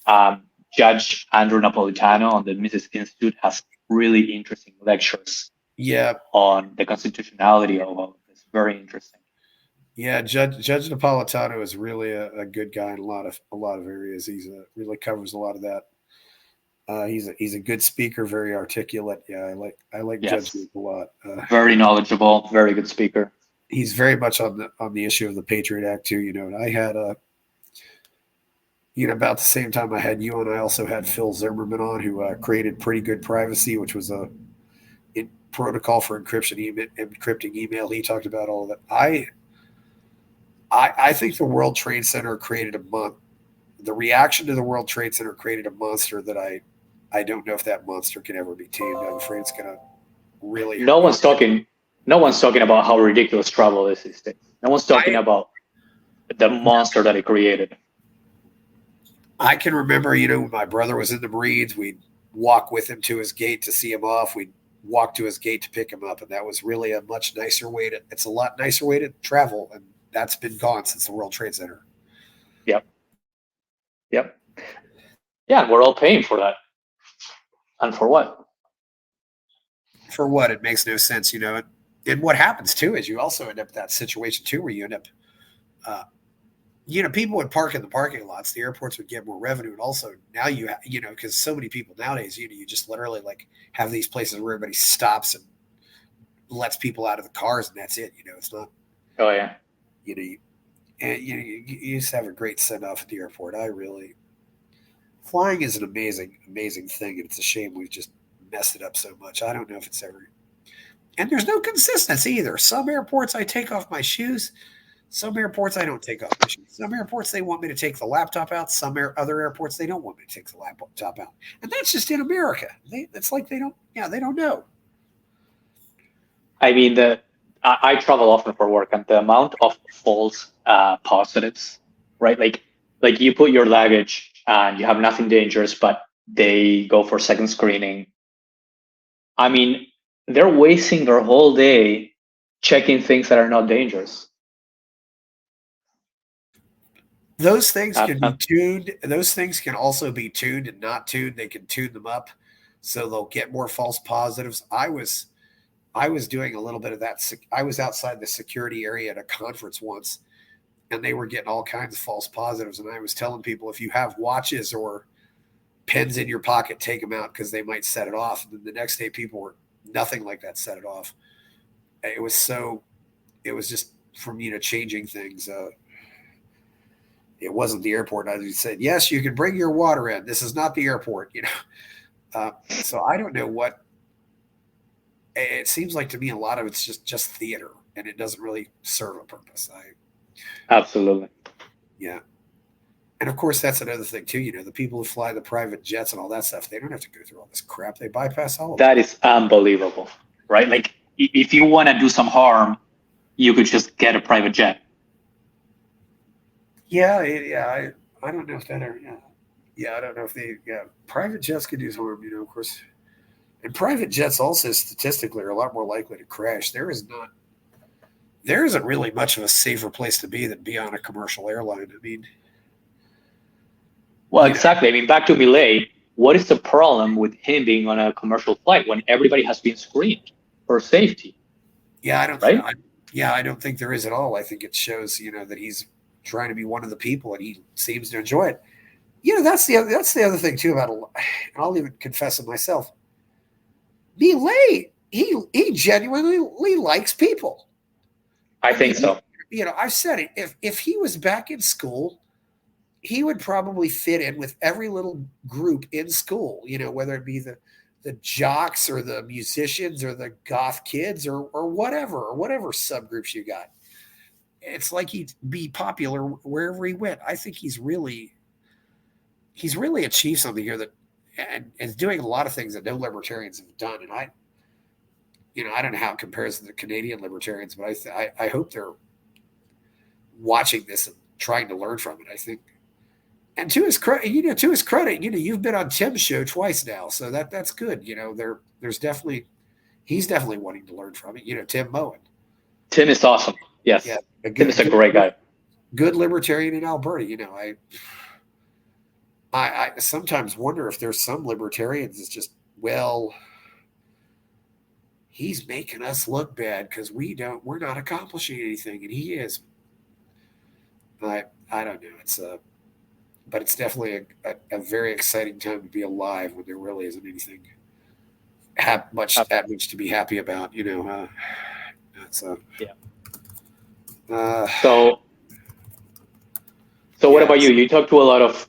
And Judge Andrew Napolitano on the Mises Institute has really interesting lectures. Yeah. On the constitutionality of all of this. Very interesting. Yeah, Judge Napolitano is really a good guy in a lot of areas. He's really covers a lot of that. He's a good speaker, very articulate. Yeah, I like yes. Judge a lot. Very knowledgeable, very good speaker. He's very much on the issue of the Patriot Act too. And I had about the same time I had you on, I also had Phil Zimmerman on, who created Pretty Good Privacy, which was a protocol for encrypting email. He talked about all of that. I think the World Trade Center created the reaction to the World Trade Center created a monster that I don't know if that monster can ever be tamed. I'm afraid it's going to really. No one's talking about how ridiculous travel is these days. No one's talking about the monster that it created. I can remember, when my brother was in the Marines, we'd walk with him to his gate to see him off. We'd walk to his gate to pick him up. And that was really a lot nicer way to travel. And that's been gone since the World Trade Center. Yep. Yeah, we're all paying for that. And for what? For what? It makes no sense, And what happens too is you also end up in that situation too, where you end up, people would park in the parking lots. The airports would get more revenue, and also now because so many people nowadays, you just literally have these places where everybody stops and lets people out of the cars, and that's it. It's not. Oh yeah. You just have a great send off at the airport. Flying is an amazing, amazing thing, and it's a shame we've just messed it up so much. I don't know if it's ever. And there's no consistency either. Some airports I take off my shoes. Some airports I don't take off my shoes. Some airports they want me to take the laptop out. Some other airports they don't want me to take the laptop out. And that's just in America. It's like they don't know. I mean, I travel often for work, and the amount of false positives, right? Like you put your luggage and you have nothing dangerous, but they go for second screening. I mean, they're wasting their whole day checking things that are not dangerous. Those things can be tuned. Those things can also be tuned and not tuned. They can tune them up so they'll get more false positives. I was doing a little bit of that. I was outside the security area at a conference once, and they were getting all kinds of false positives. And I was telling people, if you have watches or pens in your pocket, take them out because they might set it off. And then the next day, people were nothing like that set it off. It was just from, changing things. It wasn't the airport. I said, yes, you can bring your water in. This is not the airport, So I don't know what. It seems like to me a lot of it's just theater, and it doesn't really serve a purpose. Absolutely. Yeah. And of course, that's another thing too. The people who fly the private jets and all that stuff, they don't have to go through all this crap. They bypass all of that. That is unbelievable, right? Like if you want to do some harm, you could just get a private jet. Yeah, I don't know if that ever, I don't know if private jets could do harm, of course. And private jets also statistically are a lot more likely to crash. There isn't really much of a safer place to be than be on a commercial airline. I mean, Well, exactly. I mean, back to Milei, what is the problem with him being on a commercial flight when everybody has been screened for safety? Yeah, I don't. Right? I don't think there is at all. I think it shows, that he's trying to be one of the people, and he seems to enjoy it. That's the other thing too about, and I'll even confess it myself. Milei, he genuinely likes people. I think so. I've said it. If he was back in school, he would probably fit in with every little group in school. Whether it be the jocks or the musicians or the goth kids or whatever subgroups you got. It's like he'd be popular wherever he went. I think he's really achieved something here that and is doing a lot of things that no libertarians have done. And I don't know how it compares to the Canadian libertarians, but I hope they're watching this and trying to learn from it. I think, and to his credit, you've been on Tim's show twice now, so that's good. He's definitely wanting to learn from it. Tim Moen. Tim is awesome. Yes, yeah, Tim is a great guy. Good libertarian in Alberta. I sometimes wonder if there's some libertarians that's just, well, he's making us look bad because we're not accomplishing anything, and he is. I don't know. But it's definitely a very exciting time to be alive when there really isn't anything much to be happy about. Yeah. So what about you? You talk to a lot of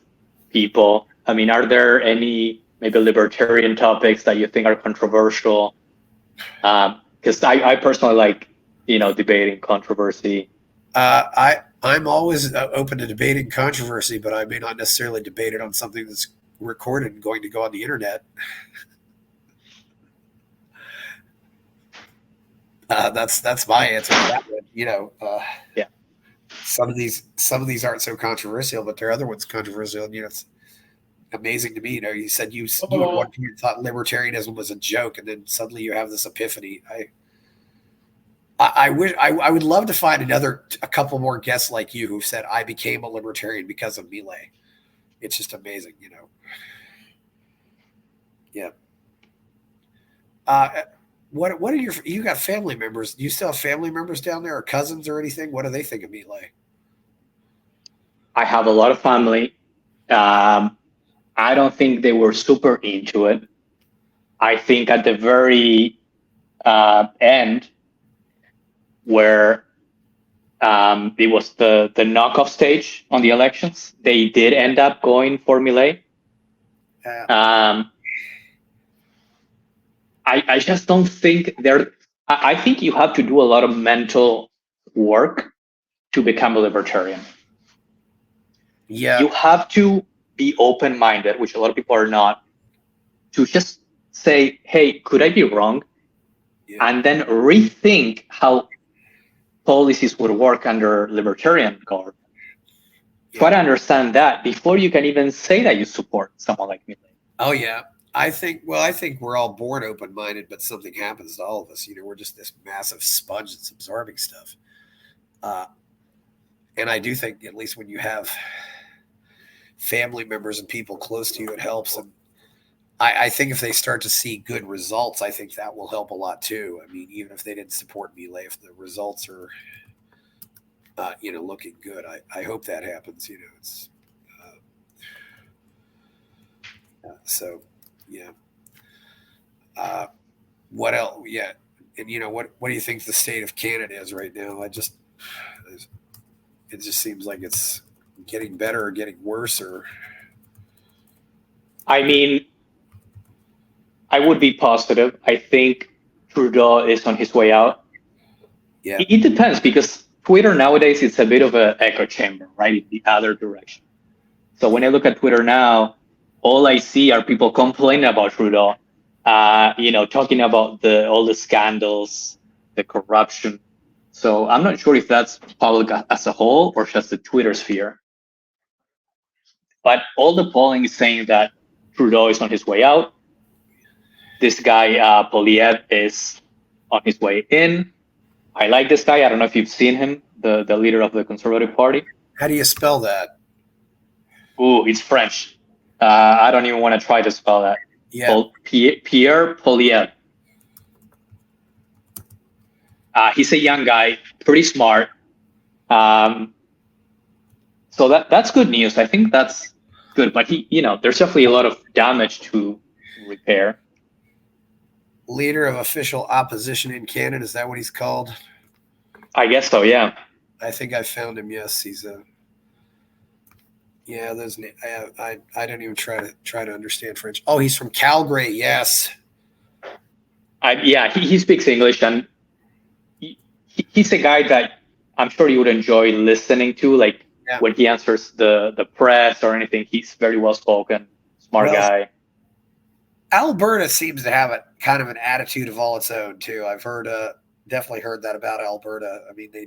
people. I mean, are there any maybe libertarian topics that you think are controversial? Because I personally like, debating controversy. I'm always open to debating controversy, but I may not necessarily debate it on something that's recorded and going to go on the internet. That's my answer to that one. Yeah. Some of these aren't so controversial, but there are other ones controversial. And, it's amazing to me. You said you at one point thought libertarianism was a joke, and then suddenly you have this epiphany. I wish I would love to find a couple more guests like you who've said I became a libertarian because of Milei. It's just amazing, Yeah. What are you got family members? Do you still have family members down there or cousins or anything? What do they think of Milei? I have a lot of family. I don't think they were super into it. I think at the very end, where it was the knockoff stage on the elections, they did end up going for Milei. I just don't think I think you have to do a lot of mental work to become a libertarian. Yeah. You have to be open-minded, which a lot of people are not, to just say, hey, could I be wrong? Yeah. And then rethink how policies would work under libertarian guard. Yeah. Try to understand that before you can even say that you support someone like Milei. Oh, yeah. I think we're all born open-minded, but something happens to all of us. We're just this massive sponge that's absorbing stuff. And I do think, at least when you have family members and people close to you, it helps. And I think if they start to see good results, I think that will help a lot too. I mean, even if they didn't support Milei, if the results are, looking good, I hope that happens. It's so. Yeah. What else? Yeah. And what do you think the state of Canada is right now? It just seems like it's getting better or getting worse, or. I mean, I would be positive. I think Trudeau is on his way out. Yeah. It depends, because Twitter nowadays is a bit of an echo chamber, right? In the other direction. So when I look at Twitter now, all I see are people complaining about Trudeau, talking about all the scandals, the corruption. So I'm not sure if that's public as a whole or just the Twitter sphere. But all the polling is saying that Trudeau is on his way out. This guy, Poliev, is on his way in. I like this guy. I don't know if you've seen him, the leader of the Conservative Party. How do you spell that? Ooh, it's French. I don't even want to try to spell that. Yeah. Pierre Poliev. He's a young guy, pretty smart. So that's good news. I think that's good. But there's definitely a lot of damage to repair. Leader of official opposition in Canada, is that what he's called? I guess so, yeah. I think I found him. Yes, he's a. Yeah, those. I don't even try to understand French. Oh, he's from Calgary. Yes. He speaks English, and he's a guy that I'm sure you would enjoy listening to. Like when he answers the press or anything, he's very well spoken, smart guy. Alberta seems to have a kind of an attitude of all its own too. I've definitely heard that about Alberta. I mean, they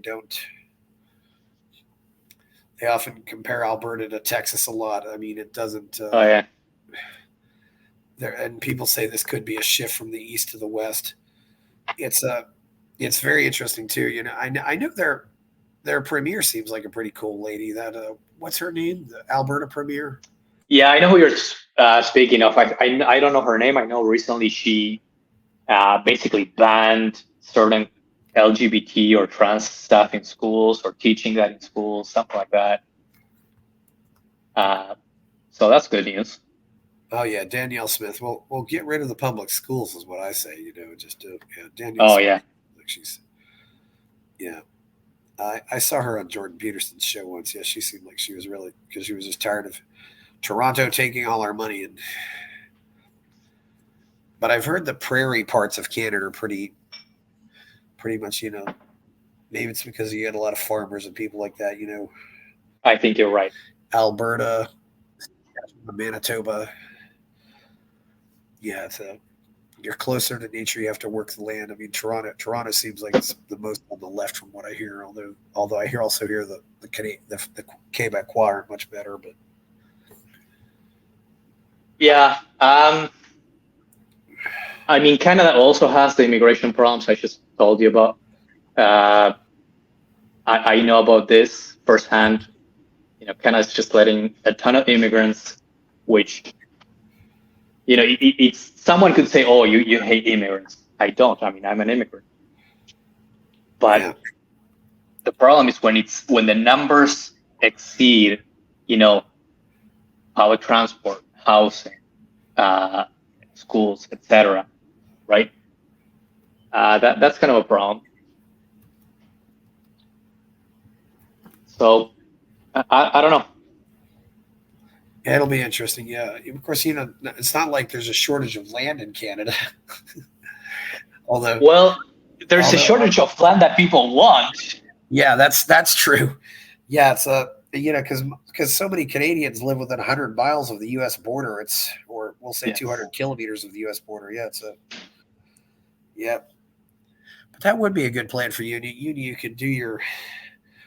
often compare Alberta to Texas a lot. I mean, it doesn't. And people say this could be a shift from the east to the west. It's very interesting too. I know their premier seems like a pretty cool lady. That what's her name? The Alberta premier. Yeah, I know who you're speaking of. I don't know her name. I know recently she basically banned certain LGBT or trans stuff in schools, or teaching that in schools, something like that. So that's good news. Oh yeah, Danielle Smith. We'll get rid of the public schools, is what I say. Danielle. Smith, yeah. I saw her on Jordan Peterson's show once. Yeah, she seemed like she was really, because she was just tired of Toronto taking all our money. But I've heard the prairie parts of Canada are pretty much, maybe it's because you get a lot of farmers and people like that, I think you're right. Alberta, Manitoba. Yeah, you're closer to nature. You have to work the land. I mean, Toronto seems like it's the most on the left from what I hear. Although I also hear the Quebecois aren't much better, but. Yeah. I mean, Canada also has the immigration problems I just told you about. I know about this firsthand. Canada's just letting a ton of immigrants, which, it's someone could say, oh, you hate immigrants. I don't. I mean, I'm an immigrant. But the problem is when the numbers exceed, public transport, housing, schools, etc. Right? That's kind of a problem. So I don't know. Yeah, it'll be interesting. Yeah, of course, it's not like there's a shortage of land in Canada. There's a shortage of land that people want. Yeah, that's true. Yeah, it's because so many Canadians live within 100 miles of the U.S. border. Or we'll say 200 kilometers of the U.S. border. Yeah, but that would be a good plan for you. You could do your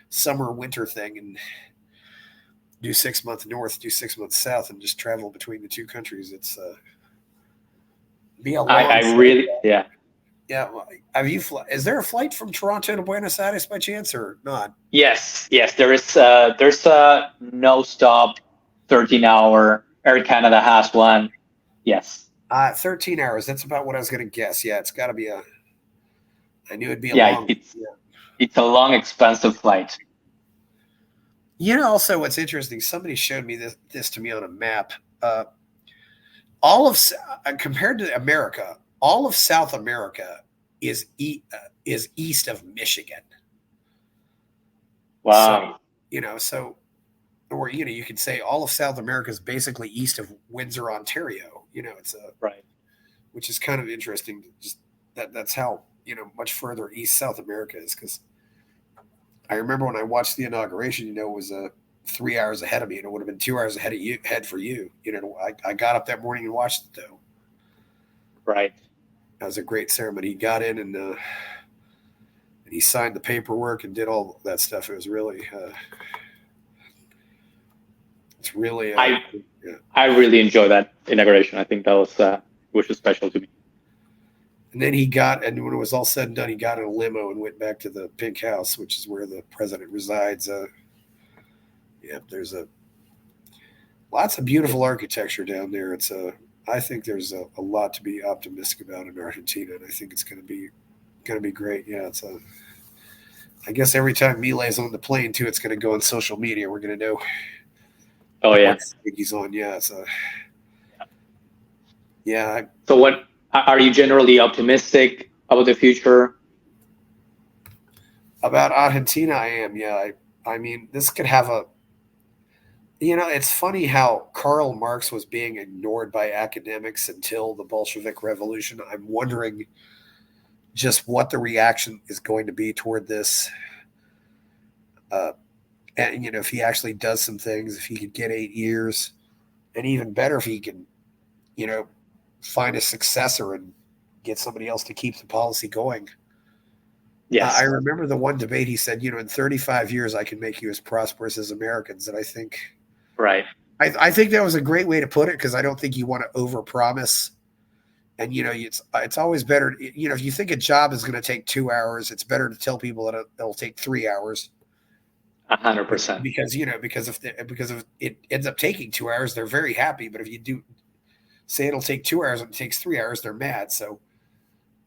summer winter thing and do 6 months north, do 6 months south, and just travel between the two countries. It's be a long. Yeah. Have you? Is there a flight from Toronto to Buenos Aires by chance, or not? Yes. There is. There's a no stop, 13-hour. Air Canada has one. Yes. 13 hours. That's about what I was going to guess. Yeah, it's got to be I knew it'd be a long. It's a long, expensive flight. Also what's interesting, somebody showed me this to me on a map. Compared to America, all of South America is east of Michigan. Wow. So you could say all of South America is basically east of Windsor, Ontario. It's right, which is kind of interesting. Just that's how much further east South America is, because I remember when I watched the inauguration, it was 3 hours ahead of me, and it would have been 2 hours ahead for you. I got up that morning and watched it though. Right. That was a great ceremony. He got in and he signed the paperwork and did all that stuff. It was really It's really I really enjoyed that inauguration. I think that was special to me. And then and when it was all said and done, he got in a limo and went back to the Pink House, which is where the president resides. There's lots of beautiful architecture down there. I think there's a lot to be optimistic about in Argentina, and I think it's going to be great. Yeah, I guess every time Milei's on the plane too, it's going to go on social media. We're going to know. Oh yeah, he's on. Yeah, yeah. So what are you generally optimistic about the future? About Argentina, I am. Yeah, I mean, this could have it's funny how Karl Marx was being ignored by academics until the Bolshevik Revolution. I'm wondering just what the reaction is going to be toward this. And, if he actually does some things, if he could get 8 years, and even better if he can, find a successor and get somebody else to keep the policy going. Yes. I remember the one debate he said, in 35 years, I can make you as prosperous as Americans. And I think, right. I think that was a great way to put it, because I don't think you want to overpromise. And, it's always better, if you think a job is going to take 2 hours, it's better to tell people that it'll take 3 hours. 100%. Because if it ends up taking 2 hours, they're very happy. But if you do say it'll take 2 hours and it takes 3 hours, they're mad. So,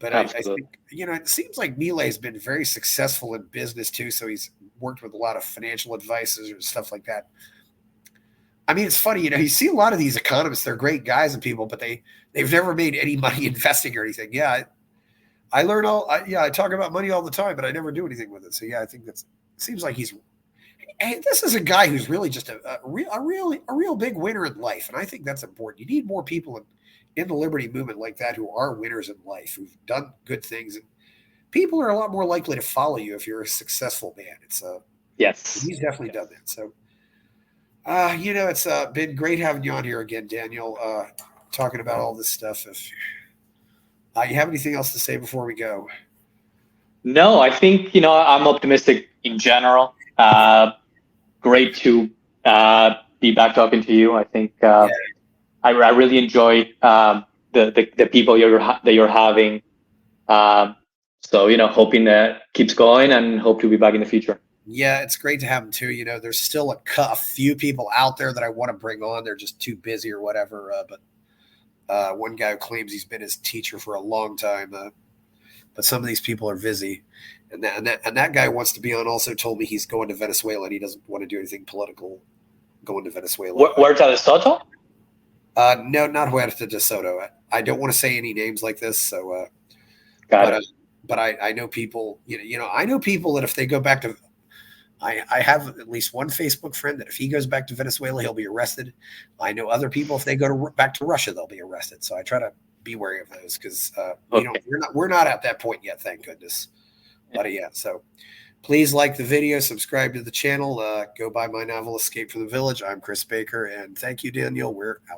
but I think, it seems like Milei's been very successful in business too. So he's worked with a lot of financial advisors and stuff like that. I mean, it's funny, you see a lot of these economists, they're great guys and people, but they've never made any money investing or anything. Yeah. I learn I talk about money all the time, but I never do anything with it. So yeah, I think seems like this is a guy who's really just a real big winner in life. And I think that's important. You need more people in the liberty movement like that who are winners in life, who've done good things. And people are a lot more likely to follow you if you're a successful man. Yes. He's definitely done that. So, it's been great having you on here again, Daniel, talking about all this stuff. If you have anything else to say before we go? No, I think, I'm optimistic in general. Great to be back talking to you. I think I really enjoy the people that you're having. So hoping that keeps going, and hope to be back in the future. Yeah, it's great to have them too. There's still a few people out there that I want to bring on. They're just too busy or whatever. But one guy who claims he's been his teacher for a long time. But some of these people are busy. And that guy wants to be on. Also told me he's going to Venezuela and he doesn't want to do anything political going to Venezuela. Huerta de Soto? No, not Huerta de Soto. I don't want to say any names like this. So, but I know people. I know people that if they go back to, I have at least one Facebook friend that if he goes back to Venezuela, he'll be arrested. I know other people if they go back to Russia, they'll be arrested. So I try to be wary of those because we're not at that point yet, thank goodness. But yeah, so please like the video, subscribe to the channel, go buy my novel Escape from the Village. I'm Chris Baker, and thank you, Daniel. We're out.